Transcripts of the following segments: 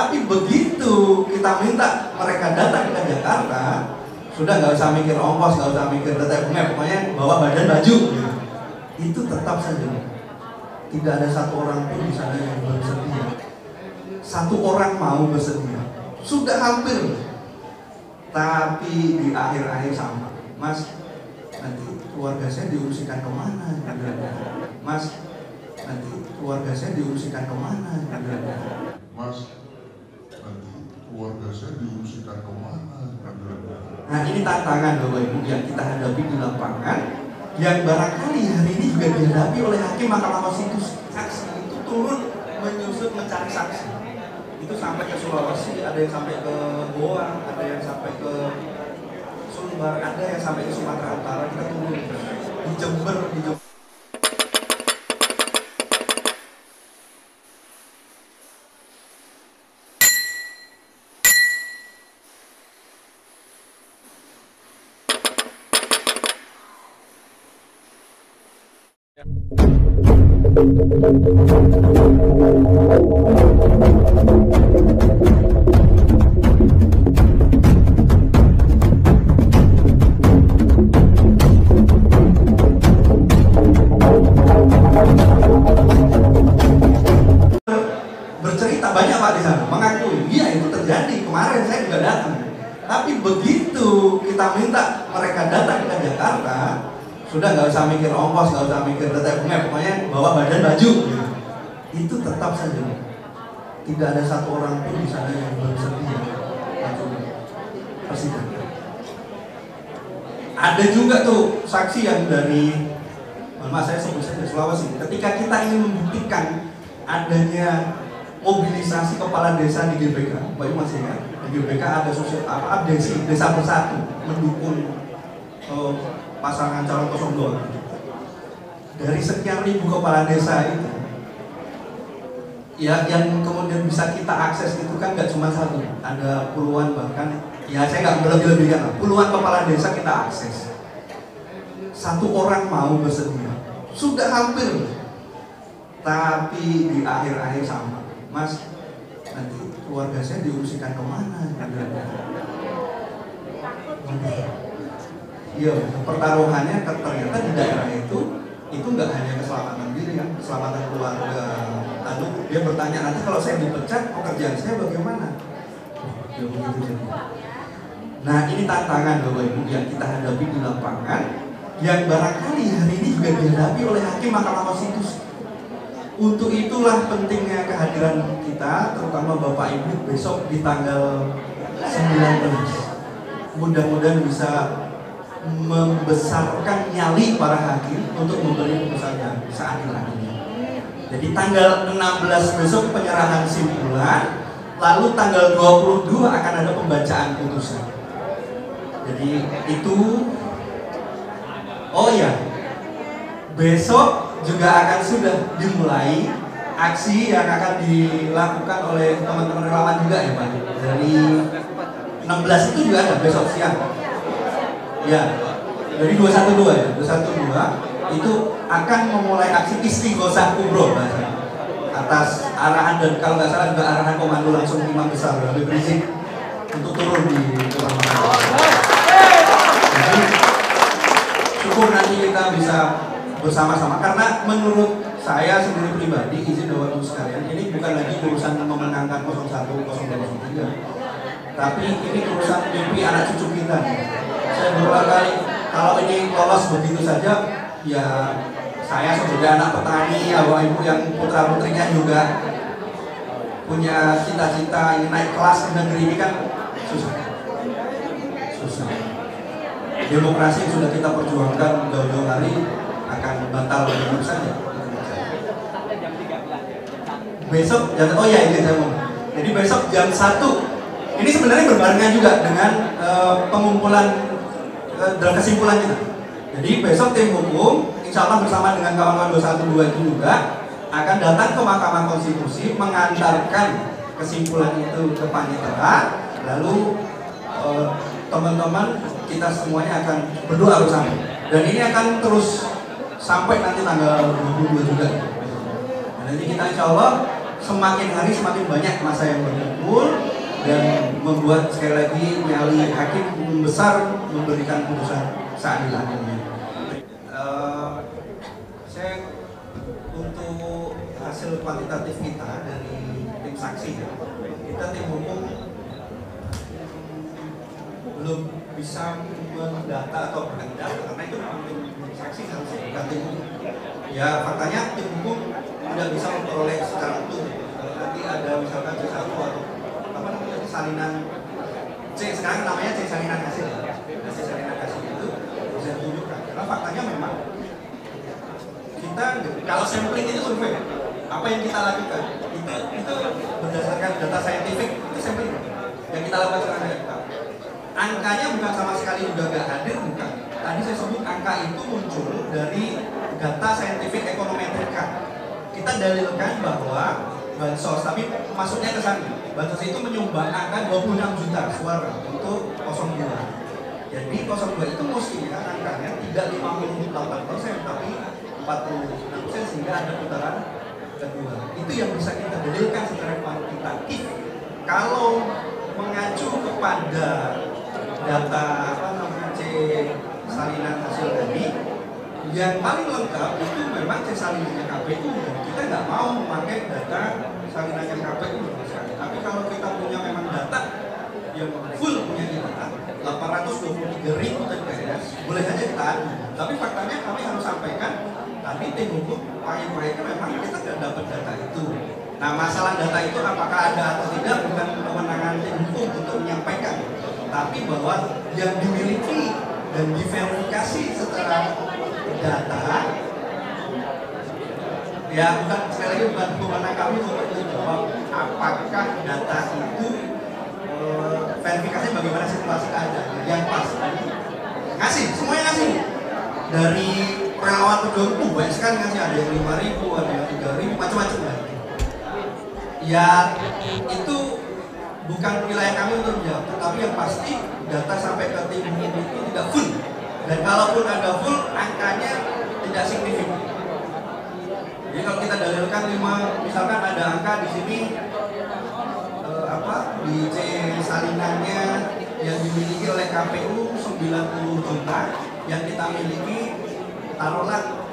Tapi begitu kita minta mereka datang ke Jakarta, sudah nggak usah mikir ongkos, nggak usah mikir data map, pokoknya bawa badan baju. Itu tetap saja tidak ada satu orang pun di sana yang bersedia. Satu orang mau bersedia, sudah hampir. Tapi di akhir-akhir sama, Mas, nanti keluarga saya diungsikan kemana? Mas, nanti keluarga saya diungsikan kemana? Mas, nanti keluarga saya diungsikan kemana? Nah, ini tantangan Bapak Ibu yang kita hadapi di lapangan, yang barangkali hari ini juga dihadapi oleh Hakim Mahkamah Konstitusi. Saksi itu turun menyusut mencari saksi. Itu sampai ke Sulawesi, ada yang sampai ke Goa, ada yang sampai ke Sumbar, ada yang sampai ke Sumatera Utara. Kita turun di Jember, bercerita banyak Pak di sana, mengakui, iya itu terjadi, kemarin saya juga datang. Tapi begitu kita minta mereka datang ke Jakarta, sudah nggak usah mikir ongkos, nggak usah mikir data map, pokoknya bawa badan baju. Itu tetap saja tidak ada satu orang pun di sana yang bersedia maju persidangan. Ada juga tuh saksi yang dari, maaf saya sebut saja Sulawesi. Ketika kita ingin membuktikan adanya mobilisasi kepala desa di GBK, Bayu masih ingat, di GBK ada sosial abdesi desa bersatu mendukung pasangan calon 02. Dari sekian ribu kepala desa itu, ya yang kemudian bisa kita akses itu kan nggak cuma satu, ada puluhan, bahkan ya saya nggak berlebih-lebihkan, puluhan kepala desa kita akses. Satu orang mau bersedia, sudah hampir. Tapi di akhir-akhir sama, Mas, nanti keluarga saya diungsikan kemana? Iya, pertaruhannya ternyata di daerah itu nggak hanya keselamatan diri kan, keselamatan keluarga. Lalu dia bertanya, nanti kalau saya dipecat, pekerjaan saya bagaimana? Ya, begitu. Nah, ini tantangan Bapak Ibu yang kita hadapi di lapangan, yang barangkali hari ini juga dihadapi oleh Hakim Mahkamah Konstitusi. Untuk itulah pentingnya kehadiran kita, terutama Bapak Ibu besok di tanggal 19. Mudah-mudahan bisa membesarkan nyali para hakim untuk memberi putusannya seadil-adilnya. Jadi tanggal 16 besok penyerahan simpulan, lalu tanggal 22 akan ada pembacaan putusan. Jadi itu, oh ya, besok juga akan sudah dimulai aksi yang akan dilakukan oleh teman-teman relawan juga ya Pak. Dari 16 itu juga ada besok siang. Ya, dari 212 ya, 212 itu akan memulai aksi istighosah kubro bahasanya. Atas arahan dan kalau nggak salah juga arahan komando langsung Imam Besar Habib Rizik untuk turun di Pulau Jadi syukur nanti kita bisa bersama-sama, karena menurut saya sendiri pribadi, izin Bapak Ibu sekalian, ini bukan lagi urusan memenangkan 01, 02, 03, tapi ini urusan mimpi anak cucu kita. Saya berulang kali, kalau ini lolos begitu saja, ya saya sebagai anak petani, Bapak Ibu yang putra putrinya juga punya cita-cita ingin naik kelas di negeri ini kan susah. Demokrasi yang sudah kita perjuangkan jauh-jauh hari akan batal begitu saja. Besok jam, oh ya ini saya mau. Jadi besok jam 1. Ini sebenarnya berbarengan juga dengan pengumpulan dan kesimpulan kita. Jadi besok tim hukum insya Allah bersama dengan kawan-kawan 212 itu juga akan datang ke Mahkamah Konstitusi mengantarkan kesimpulan itu ke panitera. Lalu teman-teman kita semuanya akan berdoa bersama. Dan ini akan terus sampai nanti tanggal 22 juga. Dan nanti kita insya Allah semakin hari semakin banyak masa yang berkumpul dan membuat sekali lagi nyali hakim membesar memberikan putusan seadil-adilnya. Saya untuk hasil kuantitatif kita dari tim saksi ya, kita tim hukum belum bisa mendata atau bukan data karena itu memang tim saksi harus bukan tim hukum. Ya faktanya tim hukum tidak bisa memperoleh secara utuh. Kalau nanti ada misalkan C1 atau apa namanya salinan C, sekarang namanya C salinan hasil ya. C salinan hasil itu bisa ditunjukkan. Karena faktanya memang kita kalau sampling itu survei, apa yang kita lakukan itu berdasarkan data saintifik itu sampling yang kita lakukan sekarang. Angkanya bukan sama sekali juga nggak hadir, bukan. Tadi saya sebut angka itu muncul dari data saintifik ekonometrika. Kita dalilkan bahwa bansos, tapi masuknya ke sana. Bansos itu menyumbang angka 26 juta suara untuk 02. Jadi 02 itu mestinya angkanya tidak 58%, tapi 46%, sehingga ada putaran kedua. Itu yang bisa kita dalilkan secara kuantitatif. Kalau mengacu kepada data C salinan hasil tadi, yang paling lengkap itu memang C salinannya KPU. Kita nggak mau memakai data salinannya KPU sekali. Tapi kalau kita punya memang data yang full punya kita 823.000 TPS, boleh saja kita adu. Tapi faktanya kami harus sampaikan tadi tim hukum pahit-pahitnya memang kita nggak dapat data itu. Nah masalah data itu apakah ada atau tidak bukan kewenangan tim hukum untuk menyampaikan, tapi bahwa yang dimiliki dan diverifikasi secara data ya bukan, sekali lagi bukan kewenangan kami untuk menjawab apakah data itu verifikasi bagaimana situasi keadaannya. Yang pasti ngasih, semuanya ngasih dari relawan pendukung banyak sekali ngasih, ada yang 5.000, ada yang 3.000, macam-macam lah. Ya itu bukan wilayah kami untuk menjawab, tetapi yang pasti data sampai ke tim hukum itu tidak full, dan kalaupun ada full angkanya tidak signifikan. Jadi kalau kita dalilkan 5, misalkan ada angka di sini di C salinannya yang dimiliki oleh KPU 90 juta, yang kita miliki taruhlah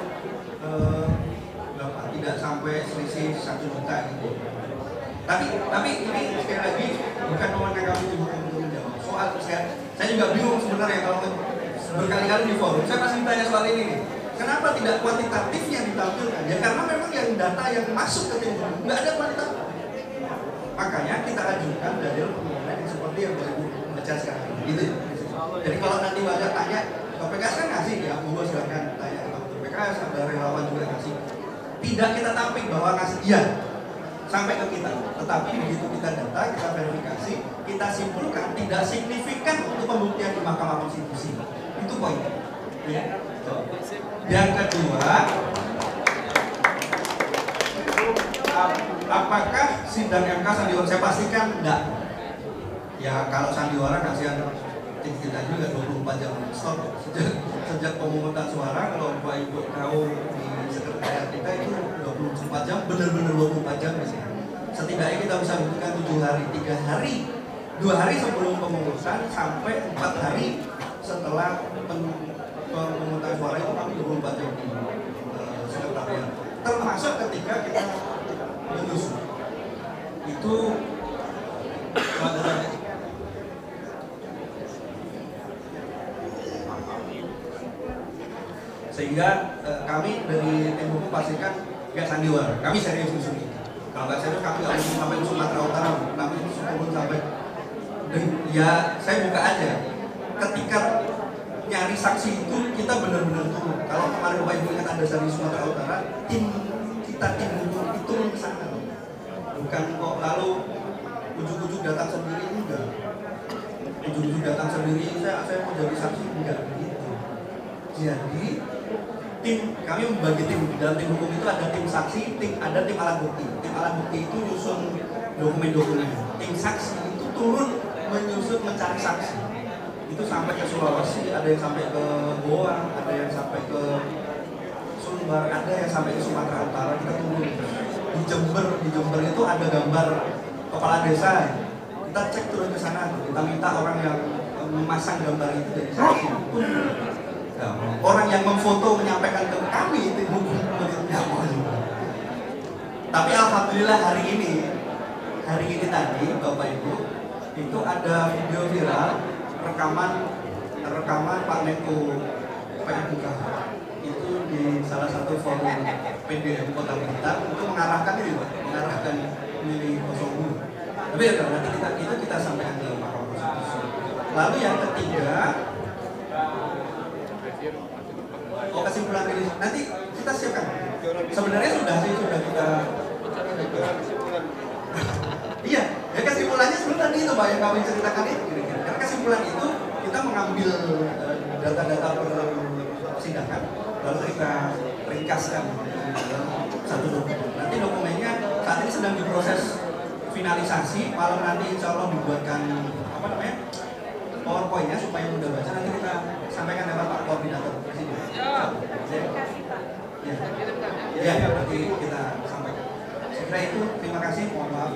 tidak sampai selisih 1 juta gitu. Tapi ini sekali lagi bukan kewenangan kami untuk menjawab soal. Saya juga bingung sebenarnya kalau berkali-kali di forum saya masih ditanya soal ini nih. Kenapa tidak kuantitatifnya ditampilkan? Ya karena memang yang data yang masuk ke tim hukum nggak ada kuantitatif. Makanya kita ajukan dalil permohonan yang seperti yang Ibu baca sekarang ini. Gitu. Jadi kalau nanti banyak tanya, PKS kan ngasih ya, monggo silakan tanya ke PKS, ada relawan juga ngasih. Tidak kita tampik bahwa ngasih iya sampai ke kita, tetapi begitu kita data, kita verifikasi, kita simpulkan tidak signifikan untuk pembuktian di Mahkamah Konstitusi. Itu poin. Ya. Yang kedua, apakah sidang MK sandiwara? Saya pastikan enggak. Ya kalau sandiwara kasihan kita juga 24 jam stop. Sejak pemungutan suara, kalau Bapak Ibu tahu di sekretariat kita itu 24 jam, benar-benar 24 jam sih. Setidaknya kita bisa buktikan 7 hari, 3 hari, 2 hari sebelum pemungutan sampai 4 hari setelah pemungutan suara itu kami 24 jam di sekretariat. Termasuk ketika kita menyusun itu sehingga kami dari tim hukum pastikan nggak sandiwara, kami serius usul itu. Kalau nggak serius kami nggak mungkin sampai ke Sumatera Utara, kami turun sampai ya saya buka aja. Ketika nyari saksi itu kita benar-benar turun. Kalau kemarin Bapak Ibu ingat ada dari Sumatera Utara, tim hukum itu turun ke sana. Bukan kok lalu ujuk-ujuk datang sendiri, enggak. Ujuk-ujuk datang sendiri, saya mau jadi saksi, enggak begitu. Jadi kami membagi tim, dalam tim hukum itu ada tim saksi, ada tim alat bukti. Tim alat bukti itu nyusun dokumen-dokumen. Tim saksi itu turun menyusun mencari saksi. Itu sampai ke Sulawesi, ada yang sampai ke Goa, ada yang sampai ke Sumbar, ada yang sampai ke Sumatera Utara. Kita turun. di Jember itu ada gambar kepala desa. Kita cek turun ke sana, kita minta orang yang memasang gambar itu dari saksi hukum. Nah, orang yang memfoto menyampaikan ke kami itu hukum nggak mau juga. Tapi alhamdulillah hari ini tadi Bapak Ibu itu ada video viral rekaman Pak Menko PMK itu di salah satu forum PDM Kota Blitar untuk mengarahkan ini Pak, mengarahkan milih 02. Tapi ya nanti kita sampaikan ke Mahkamah Konstitusi. Lalu yang ketiga, kesimpulan ini nanti kita siapkan. Sebenarnya sudah kita iya, ya kesimpulannya sebenarnya tadi itu Pak yang kami ceritakan itu. Karena kesimpulan itu kita mengambil data-data persidangan lalu kita ringkaskan dalam satu dokumen. Nanti dokumennya saat ini sedang diproses finalisasi, malam nanti insya Allah dibuatkan PowerPoint-nya supaya mudah baca. Nanti kita sampaikan lewat Pak Koordinator di sini. Ya, nanti kita sampaikan. Saya kira itu, terima kasih, mohon maaf.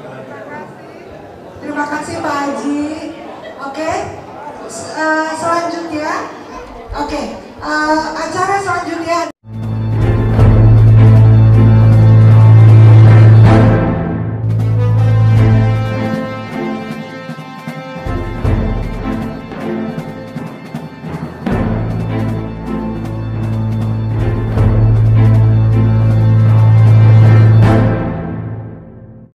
Terima kasih Pak Haji. Oke, selanjutnya, acara selanjutnya.